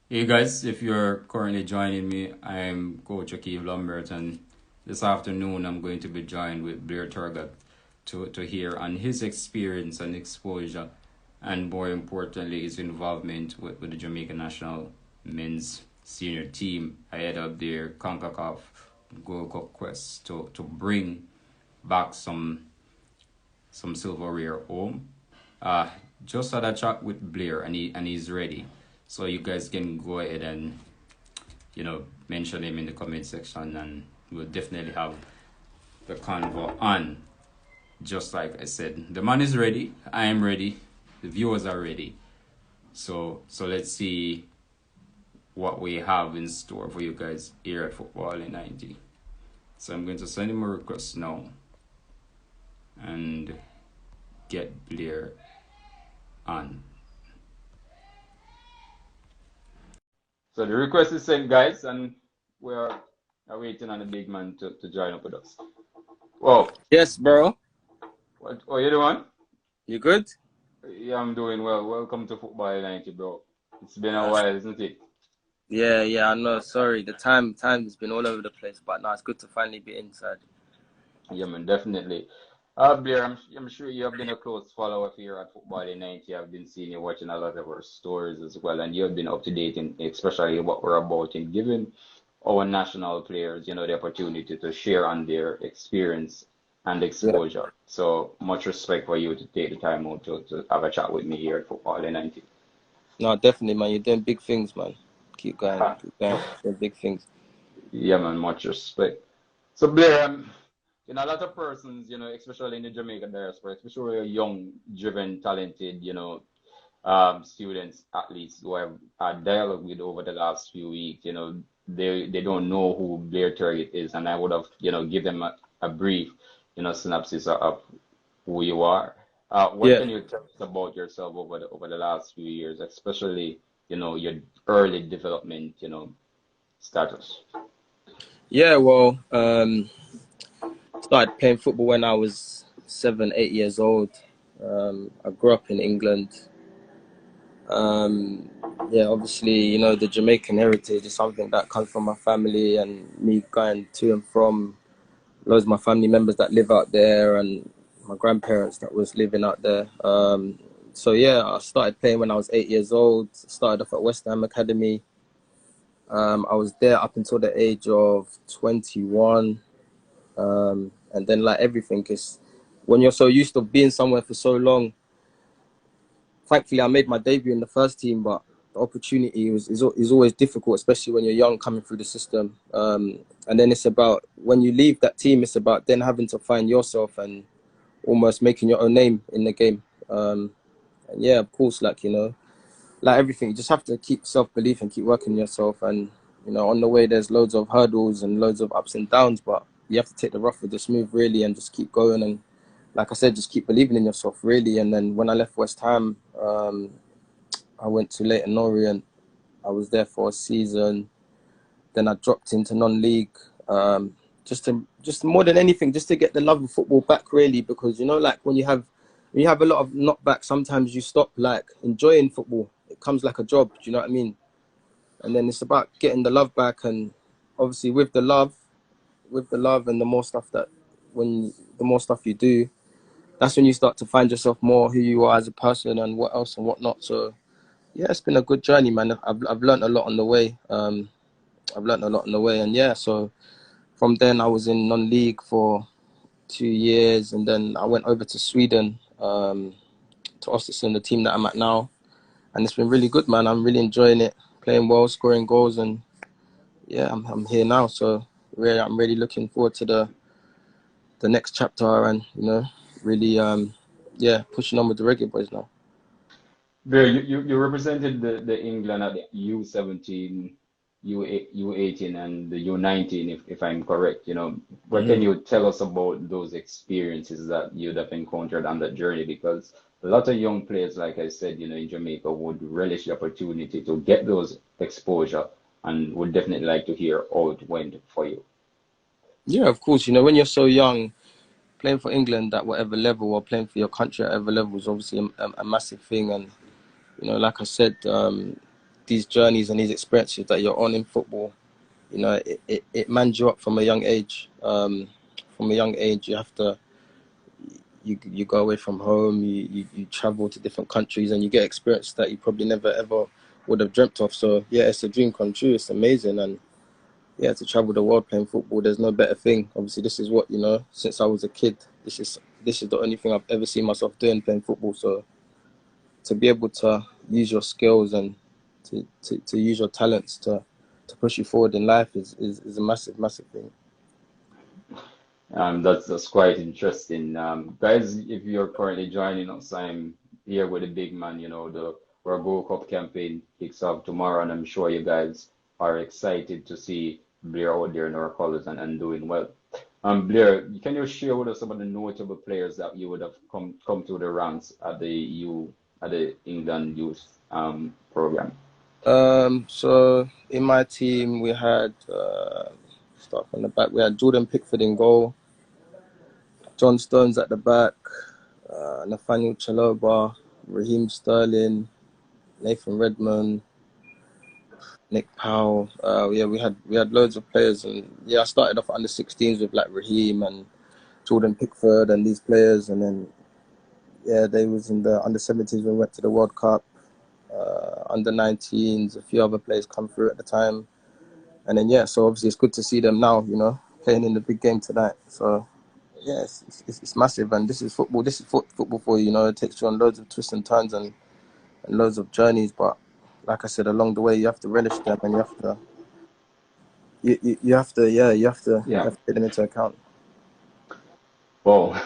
Hey guys, if you're currently joining me, I'm Coach Akeem Lambert, and this afternoon I'm going to be joined with Blair Turgott to hear on his experience and exposure, and more importantly, his involvement with the Jamaica national men's senior team ahead of their Concacaf Gold Cup quest to bring back some silverware home. Uh, just had a chat with Blair, and he's ready. So you guys can go ahead and mention him in the comment section, and we'll definitely have the convo on. Just like I said, the man is ready. I am ready. The viewers are ready. So let's see what we have in store for you guys here at Football in 90. So I'm going to send him a request now and get Blair on. So the request is sent, guys, and we're waiting on the big man to join up with us. Whoa, Yes, bro. what you doing? You good? Yeah, I'm doing well. Welcome to Football 90, bro. It's been a Uh, while, isn't it? yeah, I know. Sorry, the time has been all over the place, but now it's good to finally be inside. Yeah, man, definitely. Blair, I'm sure you have been a close follower here at Football 90. I've been seeing you watching a lot of our stories as well, and you've been up to date in especially what we're about in giving our national players, the opportunity to share on their experience and Yeah. exposure. So much respect for you to take the time out to have a chat with me here at Football 90. No, definitely, man. You're doing big things, man. Keep going, keep going. Doing big things. Yeah, man, much respect. So Blair, a lot of persons, especially in the Jamaican diaspora, especially young, driven, talented, students, athletes who I've had dialogue with over the last few weeks, they don't know who Blair Turgott is, and I would have, give them a brief, synopsis of who you are. What Yeah. can you tell us about yourself over the last few years, especially, your early development, status? Yeah, well, started playing football when I was 7, 8 years old. I grew up in England. Um, yeah, obviously, the Jamaican heritage is something that comes from my family and me going to and from loads of my family members that live out there and my grandparents that was living out there. So yeah, I started playing when I was 8 years old. Started off at West Ham Academy. I was there up until the age of 21. And then like everything is when you're so used to being somewhere for so long. Thankfully, I made my debut in the first team, but the opportunity is always difficult, especially when you're young coming through the system. And then it's about when you leave that team, it's about then having to find yourself and almost making your own name in the game. And yeah, of course, like everything, you just have to keep self-belief and keep working on yourself. And on the way, there's loads of hurdles and loads of ups and downs, but you have to take the rough with the smooth, really, and just keep going. And like I said, just keep believing in yourself, really. And then when I left West Ham, I went to Leighton Orient. I was there for a season. Then I dropped into non-league, just more than anything, just to get the love of football back, really. Because like when you have a lot of knockbacks, sometimes you stop like enjoying football. It comes like a job. Do you know what I mean? And then it's about getting the love back, and obviously with the love and the more stuff the more stuff you do, that's when you start to find yourself more who you are as a person and what else and whatnot. So yeah, it's been a good journey, man. I've learned a lot on the way. And yeah, so from then I was in non-league for 2 years, and then I went over to Sweden, to Östersund, the team that I'm at now, and it's been really good, man. I'm really enjoying it, playing well, scoring goals, and yeah, I'm here now. So really, I'm really looking forward to the next chapter, and really, yeah, pushing on with the Reggae Boys now. Bill, you represented the England at the U17, U18, and the U19, if I'm correct. What can Hmm. you tell us about those experiences that you'd have encountered on that journey? Because a lot of young players, like I said, in Jamaica would relish the opportunity to get those exposure and would definitely like to hear how it went for you. Yeah, of course. When you're so young, playing for England at whatever level or playing for your country at whatever level is obviously a massive thing. And like I said, these journeys and these experiences that you're on in football, you know, it mans you up from a young age. From a young age, you have to, you go away from home, you travel to different countries, and you get experience that you probably never ever would have dreamt of. So yeah, it's a dream come true. It's amazing. And yeah, to travel the world playing football, there's no better thing. Obviously, this is what, you know, since I was a kid, this is the only thing I've ever seen myself doing, playing football. So to be able to use your skills and to use your talents to push you forward in life is a massive thing. That's quite interesting. Guys, if you're currently joining us, I'm here with the big man. You know, the our Gold Cup campaign kicks off tomorrow, and I'm sure you guys are excited to see Blair out there in our colors and doing well. Blair, can you share with us some of the notable players that you would have come to the ranks at the England youth program? So in my team we had start from the back. We had Jordan Pickford in goal, John Stones at the back, Nathaniel Chaloba, Raheem Sterling, Nathan Redmond, Nick Powell. Yeah, we had loads of players, and yeah, I started off under 16s with like Raheem and Jordan Pickford and these players, and then yeah, they was in the under 17s when we went to the World Cup. Under 19s, a few other players come through at the time, and then yeah, so obviously it's good to see them now, you know, playing in the big game tonight. So yeah, it's massive, and this is football. This is football for you. You know, it takes you on loads of twists and turns and loads of journeys. But like I said, along the way, you have to relish them, and you have to yeah, you Yeah. have to take them into account. Well,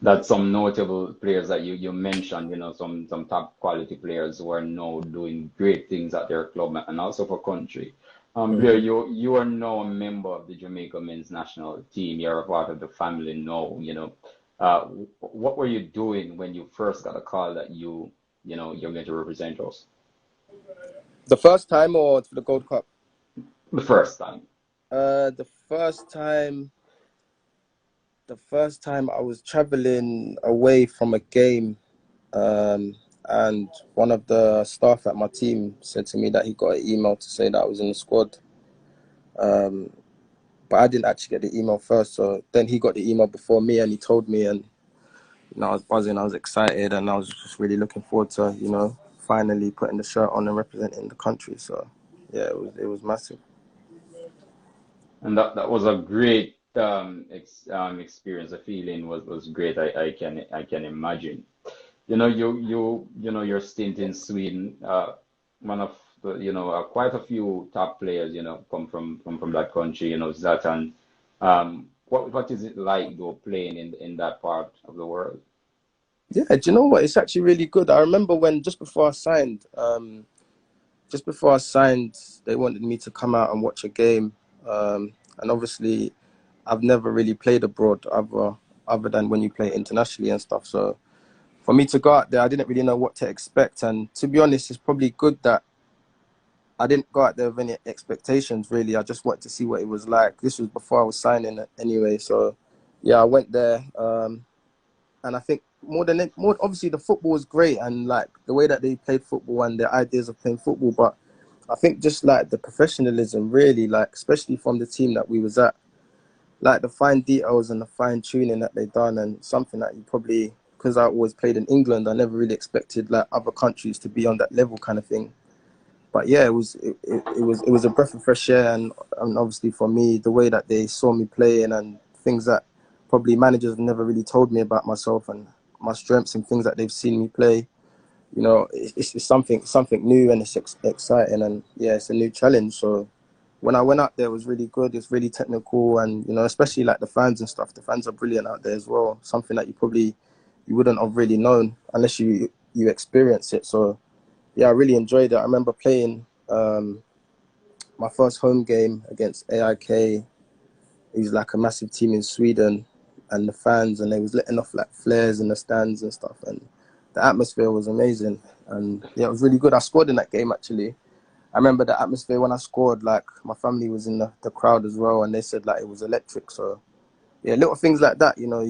that's some notable players that you mentioned, you know, some top quality players who are now doing great things at their club and also for country. Blair, Hmm. you are now a member of the Jamaica men's national team. You're a part of the family now, you know. What were you doing when you first got a call that you know, you're going to represent us The first time or for the Gold Cup? the first time? The first time. The first time I was traveling away from a game, um, and one of the staff at my team said to me that he got an email to say that I was in the squad. Um, but I didn't actually get the email first. So then he got the email before me, and he told me, and you know, I was buzzing, I was excited, and I was just really looking forward to, you know, finally putting the shirt on and representing the country. So yeah, it was massive. And that was a great experience. The feeling was great. I can imagine. You know, you know your stint in Sweden. One of the quite a few top players come from that country. You know Zlatan. What is it like though playing in that part of the world? Yeah, do you know what? It's actually really good. I remember when just before I signed, they wanted me to come out and watch a game. And obviously, I've never really played abroad other than when you play internationally and stuff. So for me to go out there, I didn't really know what to expect. And to be honest, it's probably good that I didn't go out there with any expectations, really. I just wanted to see what it was like. This was before I was signing it anyway. So yeah, I went there. And I think more obviously the football was great, and like the way that they played football and their ideas of playing football, but I think just like the professionalism, really, like especially from the team that we was at, like the fine details and the fine tuning that they done, and something that you probably, because I always played in England, I never really expected like other countries to be on that level kind of thing. But yeah, it was a breath of fresh air, and obviously for me, the way that they saw me playing and things that probably managers have never really told me about myself and my strengths and things that they've seen me play. You know, it's something new, and it's exciting, and yeah, it's a new challenge. So when I went out there, it was really good. It's really technical, and you know, especially like the fans and stuff. The fans are brilliant out there as well. Something that you wouldn't have really known unless you experience it. So yeah, I really enjoyed it. I remember playing my first home game against AIK. He's like a massive team in Sweden, and the fans, and they was letting off like flares in the stands and stuff, and the atmosphere was amazing. And yeah, it was really good. I scored in that game actually. I remember the atmosphere when I scored. Like my family was in the crowd as well, and they said like it was electric. So yeah, little things like that. You know,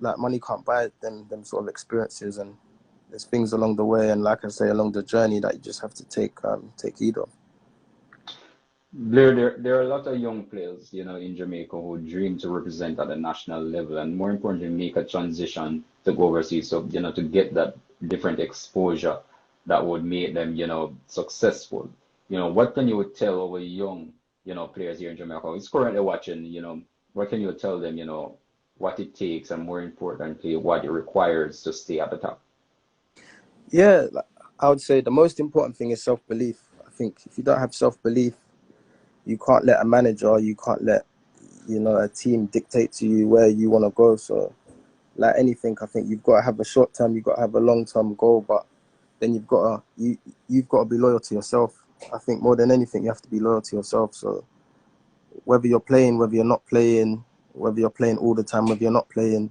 like money can't buy them sort of experiences, and there's things along the way, and like I say, along the journey that you just have to take heed of. Blair, there are a lot of young players, in Jamaica who dream to represent at the national level and more importantly, make a transition to go overseas. So, to get that different exposure that would make them, successful. What can you tell our young, players here in Jamaica who's currently watching, what can you tell them, what it takes and more importantly, what it requires to stay at the top? Yeah, like, I would say the most important thing is self-belief. I think if you don't have self-belief, you can't let a manager, you can't let, a team dictate to you where you want to go. So, like anything, I think you've got to have a short term, you've got to have a long term goal, but then you've got to be loyal to yourself. I think more than anything, you have to be loyal to yourself. So whether you're playing, whether you're not playing, whether you're playing all the time, whether you're not playing,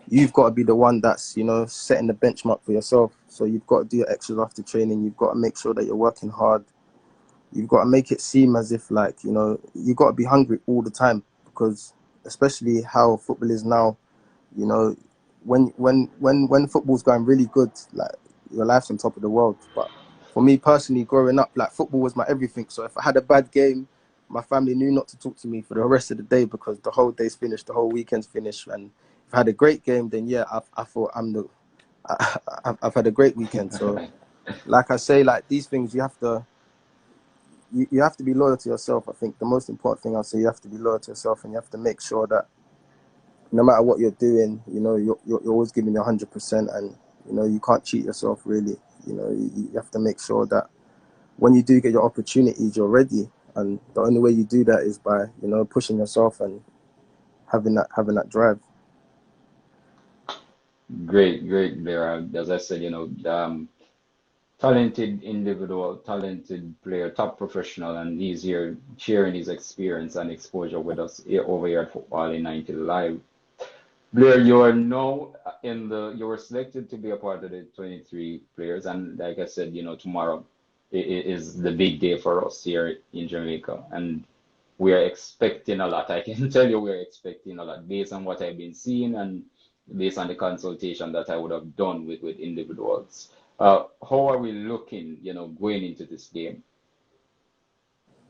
you've got to be the one that's, setting the benchmark for yourself. So you've got to do your extras after training. You've got to make sure that you're working hard. You've got to make it seem as if you've got to be hungry all the time, because especially how football is now, when football's going really good, like your life's on top of the world. But for me personally, growing up, like football was my everything. So if I had a bad game, my family knew not to talk to me for the rest of the day, because the whole day's finished, the whole weekend's finished. And if I had a great game, then yeah, I thought I've had a great weekend. So like I say, like these things, you have to be loyal to yourself. I think the most important thing I'll say, you have to be loyal to yourself, and you have to make sure that no matter what you're doing, you're always giving your 100%, and you can't cheat yourself really. You have to make sure that when you do get your opportunities, you're ready, and the only way you do that is by pushing yourself and having that drive. Great, great, Blair. As I said, talented individual, talented player, top professional, and he's here sharing his experience and exposure with us here over here at Football in 90 Live. Blair, you were selected to be a part of the 23 players, and like I said, tomorrow is the big day for us here in Jamaica, and we are expecting a lot. I can tell you we're expecting a lot based on what I've been seeing and based on the consultation that I would have done with individuals. How are we looking, going into this game?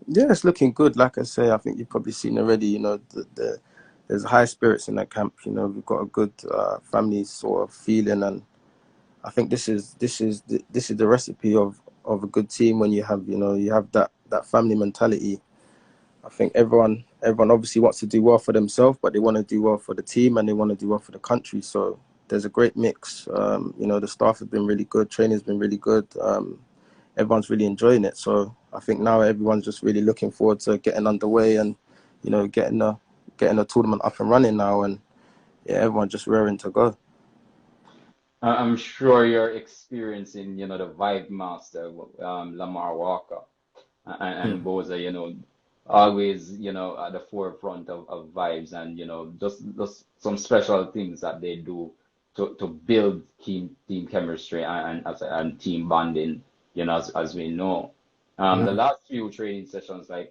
Yeah, it's looking good. Like I say, I think you've probably seen already. There's high spirits in that camp. We've got a good family sort of feeling, and I think this is the recipe of a good team. When you have that family mentality. I think everyone obviously wants to do well for themselves, but they want to do well for the team, and they want to do well for the country. So there's a great mix. The staff have been really good, training's been really good. Everyone's really enjoying it. So I think now everyone's just really looking forward to getting underway and getting the tournament up and running now, and yeah, everyone's just raring to go. I'm sure you're experiencing, the vibe master, Lamar Walker and Boza, always, at the forefront of vibes and, just some special things that they do to build team chemistry and team bonding, as we know. The last few training sessions, I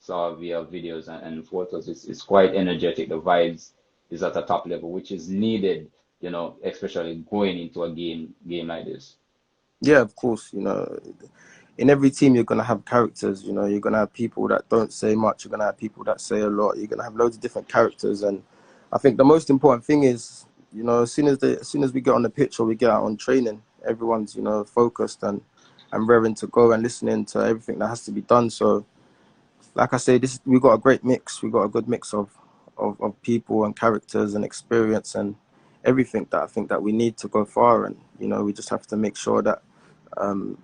saw via videos and photos, it's quite energetic. The vibes is at a top level, which is needed, especially going into a game like this. Yeah, of course. In every team you're gonna have characters. You're gonna have people that don't say much. You're gonna have people that say a lot. You're gonna have loads of different characters, and I think the most important thing is, as soon as we get on the pitch or we get out on training, everyone's focused and raring to go and listening to everything that has to be done. So, like I say, we got a great mix. We got a good mix of people and characters and experience and everything that I think that we need to go far. And we just have to make sure that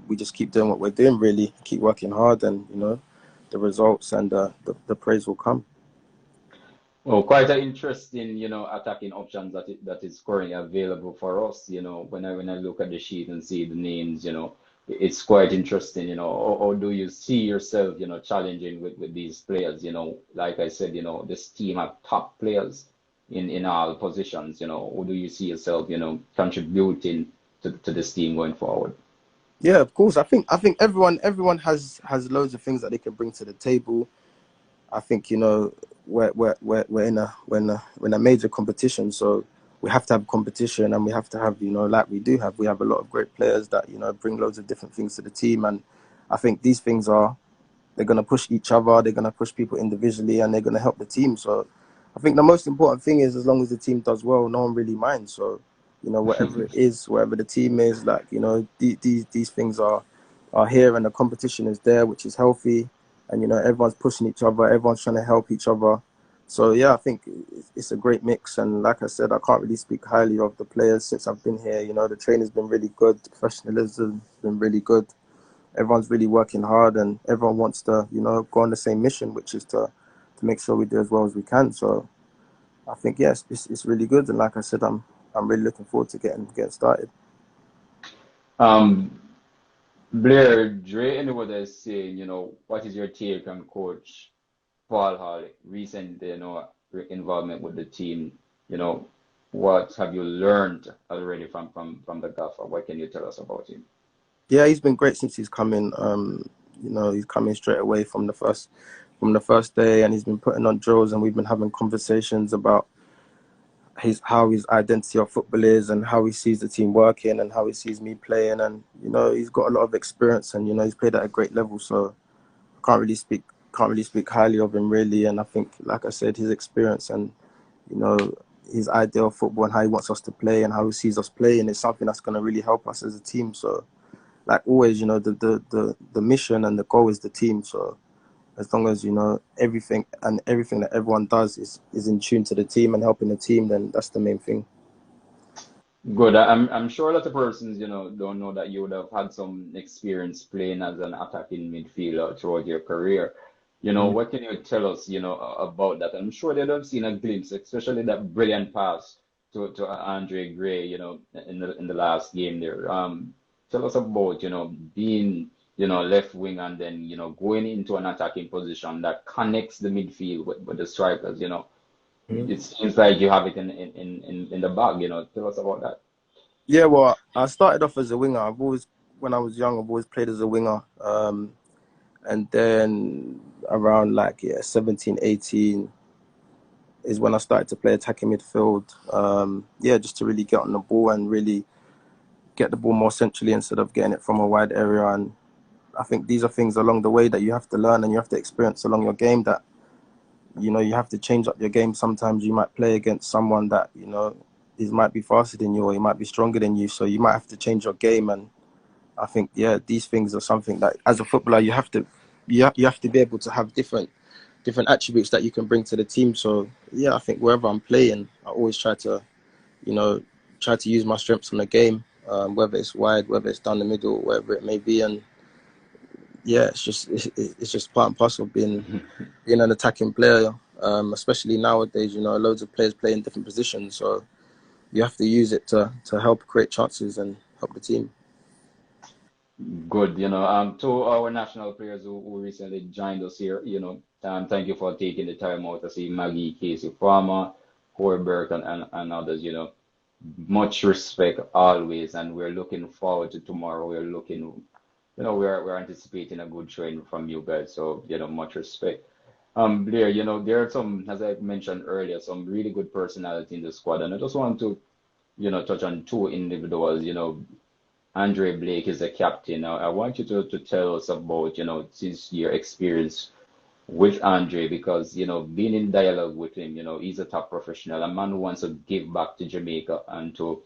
we just keep doing what we're doing, really keep working hard, and the results and the praise will come. Well, quite an interesting, attacking options that is currently available for us. When I look at the sheet and see the names, it's quite interesting. How do you see yourself, challenging with these players? Like I said, this team have top players in all positions. How do you see yourself, contributing to this team going forward? Yeah, of course. I think everyone has loads of things that they can bring to the table. I think we're in a major competition, so we have to have competition, and we have to have, like we have a lot of great players that, bring loads of different things to the team. And I think these things they're going to push each other, they're going to push people individually, and they're going to help the team. So I think the most important thing is, as long as the team does well, no one really minds. So, whatever it is, wherever the team is, like, these things are here, and the competition is there, which is healthy. And, everyone's pushing each other, everyone's trying to help each other. So, yeah, I think it's a great mix. And like I said, I can't really speak highly of the players since I've been here. The training's been really good, the professionalism's been really good. Everyone's really working hard, and everyone wants to, go on the same mission, which is to make sure we do as well as we can. So I think, yes, it's really good. And like I said, I'm really looking forward to getting started. Um, Blair, Dre, anyone is saying, what is your take on Coach Paul Hall recent, involvement with the team? You know, what have you learned already from the gaffer? What can you tell us about him? Yeah, he's been great since he's coming. He's coming straight away from the first day, and he's been putting on drills, and we've been having conversations about how his identity of football is, and how he sees the team working, and how he sees me playing. And he's got a lot of experience, and he's played at a great level. So I can't really speak highly of him, really. And I think, like I said, his experience and you know his idea of football and how he wants us to play and how he sees us playing is something that's going to really help us as a team. So, like always, the mission and the goal is the team. So as long as everything that everyone does is in tune to the team and helping the team, then that's the main thing. Good. I'm sure a lot of persons, don't know that you would have had some experience playing as an attacking midfielder throughout your career. Mm. What can you tell us, about that? I'm sure they'd have seen a glimpse, especially that brilliant pass to Andre Gray, in the last game there. Tell us about, being, left wing and then, going into an attacking position that connects the midfield with the strikers. Mm. It seems like you have it in the bag. Tell us about that. Yeah, well, I started off as a winger. When I was young, I've always played as a winger. And then around 17, 18 is when I started to play attacking midfield. Yeah, just to really get on the ball and really get the ball more centrally instead of getting it from a wide area. And I think these are things along the way that you have to learn and you have to experience along your game, that you have to change up your game. Sometimes you might play against someone that he might be faster than you, or he might be stronger than you, so you might have to change your game. And I think, yeah, these things are something that as a footballer you have to be able to have different attributes that you can bring to the team. So yeah, I think wherever I'm playing, I always you know try to use my strengths in the game, whether it's wide, whether it's down the middle, wherever it may be. And yeah, it's just part and parcel of being an attacking player, especially nowadays. Loads of players play in different positions, so you have to use it to help create chances and help the team. Good, to our national players who recently joined us here, thank you for taking the time out to see Maggie, Casey Farmer, Corbett, and others, much respect always, and we're looking forward to tomorrow. We're anticipating a good training from you guys, so, much respect. Blair, there are some, as I mentioned earlier, some really good personality in the squad, and I just want to, touch on two individuals. Andre Blake is the captain. Now, I want you to tell us about, since your experience with Andre, because, being in dialogue with him, he's a top professional, a man who wants to give back to Jamaica and to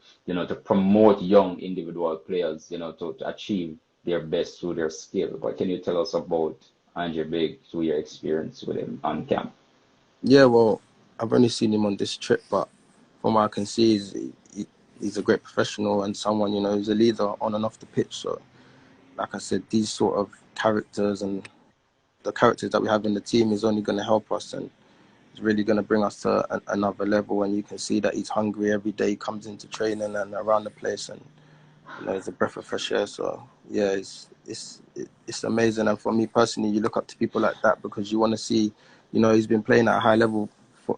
promote young individual players, to achieve their best through their skill. What can you tell us about Andre Blake through your experience with him on camp? Yeah, well, I've only seen him on this trip, but from what I can see, he's a great professional and someone, who's a leader on and off the pitch. So, like I said, these sort of characters and the characters that we have in the team is only going to help us, and it's really going to bring us to another level. And you can see that he's hungry every day. He comes into training and around the place, and it's a breath of fresh air. So yeah, it's amazing. And for me personally, you look up to people like that because you want to see, he's been playing at a high level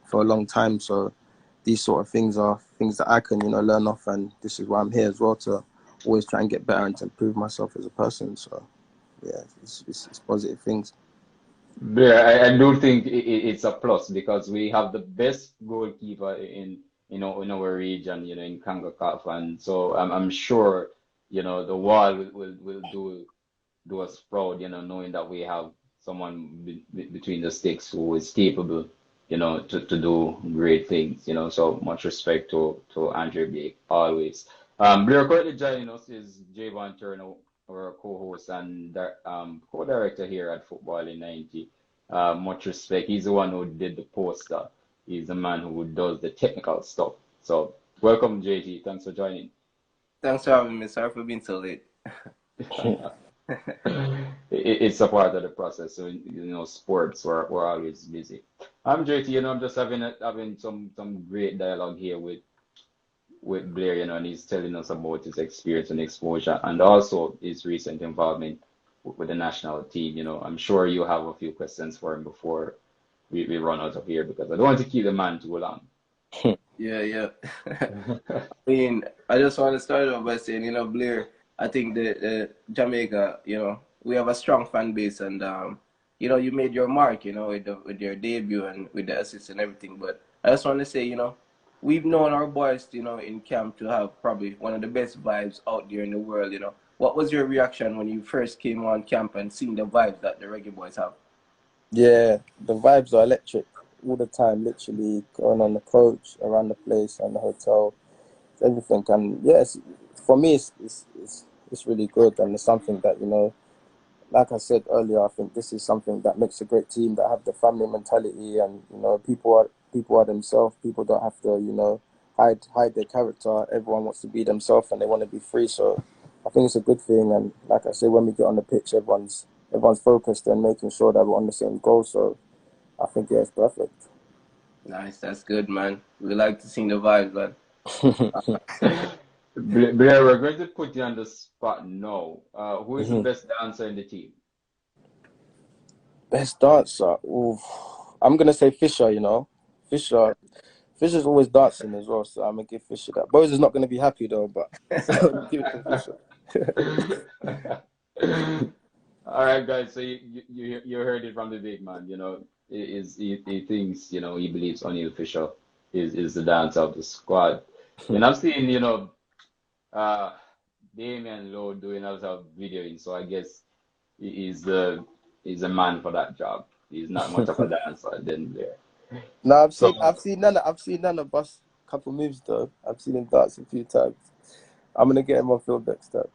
for a long time. So these sort of things are things that I can, learn off. And this is why I'm here as well, to always try and get better and to improve myself as a person. So yeah, it's positive things. There, I do think it's a plus because we have the best goalkeeper in in our region, in Concacaf, and so I'm sure, the wall will do us proud, knowing that we have someone between the sticks who is capable, to do great things, So much respect to Andre Blake always. Blair, currently joining us is Javon Turner, our co-host and co-director here at Football in 90. Much respect. He's the one who did the poster. He's the man who does the technical stuff. So welcome, JT. Thanks for joining. Thanks for having me. Sorry for being so late. It's a part of the process. So, sports, we're always busy. I'm JT, I'm just having some great dialogue here with Blair, and he's telling us about his experience and exposure and also his recent involvement with the national team. I'm sure you have a few questions for him before we run out of here because I don't want to keep the man too long. Yeah. I mean, I just want to start off by saying, Blair, I think the Jamaica, we have a strong fan base, and you made your mark, with your debut and with the assists and everything. But I just want to say, we've known our boys, in camp to have probably one of the best vibes out there in the world. What was your reaction when you first came on camp and seeing the vibes that the Reggae Boyz have? Yeah, the vibes are electric all the time, literally going on the coach, around the place, and the hotel, everything. And yes, for me, it's really good, and it's something that, like I said earlier, I think this is something that makes a great team that have the family mentality, and people are themselves. People don't have to hide their character. Everyone wants to be themselves and they want to be free. So I think it's a good thing. And like I said, when we get on the pitch, everyone's focused and making sure that we're on the same goal. So I think it's perfect. Nice, that's good, man. We like to see the vibes, man. Blair, we're going to put you on the spot now. Who is the best dancer in the team? Best dancer? Ooh, I'm going to say Fisher, Fisher's always dancing as well, so I'm going to give Fisher that. Boyz is not going to be happy though, but I'll give it to Fisher. All right, guys. So you heard it from the big man. He thinks he believes O'Neal Fisher is the dancer of the squad. And I've seen Damian Lowe doing a lot of videoing, so I guess he's the man for that job. He's not much of a dancer than Blair. No, I've seen none of us couple moves though. I've seen him dance a few times. I'm gonna get him on field next time.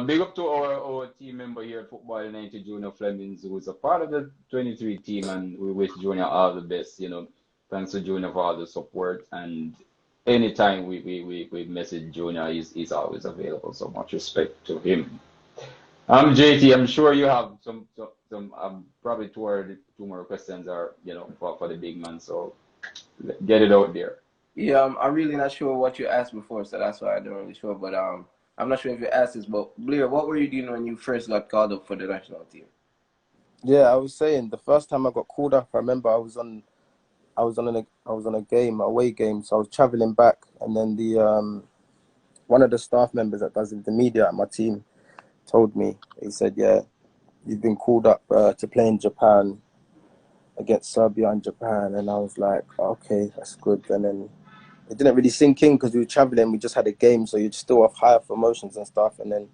Big up to our team member here at Football 90, Junior Flemings, who is a part of the 23 team, and we wish Junior all the best. Thanks to Junior for all the support, and anytime we message Junior, he's always available. So much respect to him. JT, I'm sure you have some probably two more questions are for the big man. So get it out there. Yeah, I'm really not sure what you asked before, so that's why I don't really sure. But I'm not sure if you asked this, but Blair, what were you doing when you first got called up for the national team? Yeah, I was saying the first time I got called up, I remember I was on a away game, so I was traveling back, and then the one of the staff members that does the media at my team told me. He said, "Yeah, you've been called up to play in Japan against Serbia and Japan," and I was like, "Okay, that's good." And then it didn't really sink in because we were traveling. We just had a game, so you'd still have higher emotions and stuff. And then,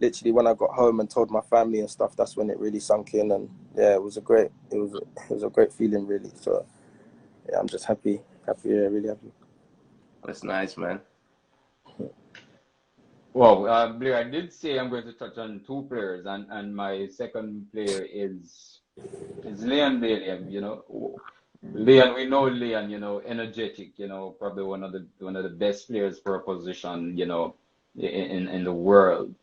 literally, when I got home and told my family and stuff, that's when it really sunk in. And yeah, it was a great feeling, really. So yeah, I'm just happy, really happy. That's nice, man. Well, Blair, I did say I'm going to touch on two players, and my second player is Leon Bailey. Leon, we know Leon, energetic, probably one of the best players for a position, in the world.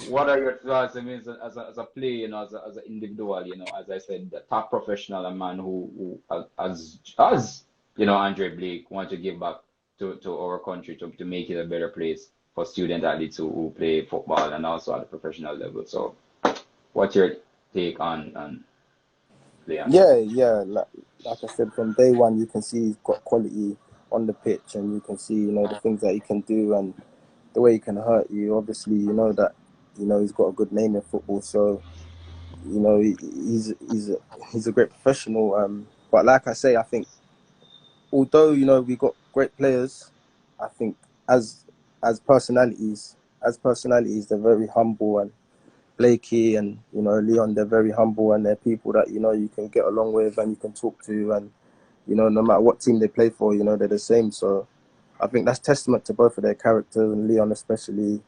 What are your thoughts? I mean, as a player, as an individual, as I said, the top professional, a man who as Andre Blake, want to give back to our country to make it a better place for student athletes who play football and also at the professional level. So, what's your take on Leon? Yeah. Like I said, from day one, you can see he's got quality on the pitch, and you can see, the things that he can do and the way he can hurt you. Obviously, that, he's got a good name in football. So, he's a great professional. But like I say, I think although we got great players, I think as personalities, they're very humble, and Blakey and Leon, they're very humble, and they're people that you can get along with and you can talk to, and no matter what team they play for, they're the same. So I think that's testament to both of their characters, and Leon especially.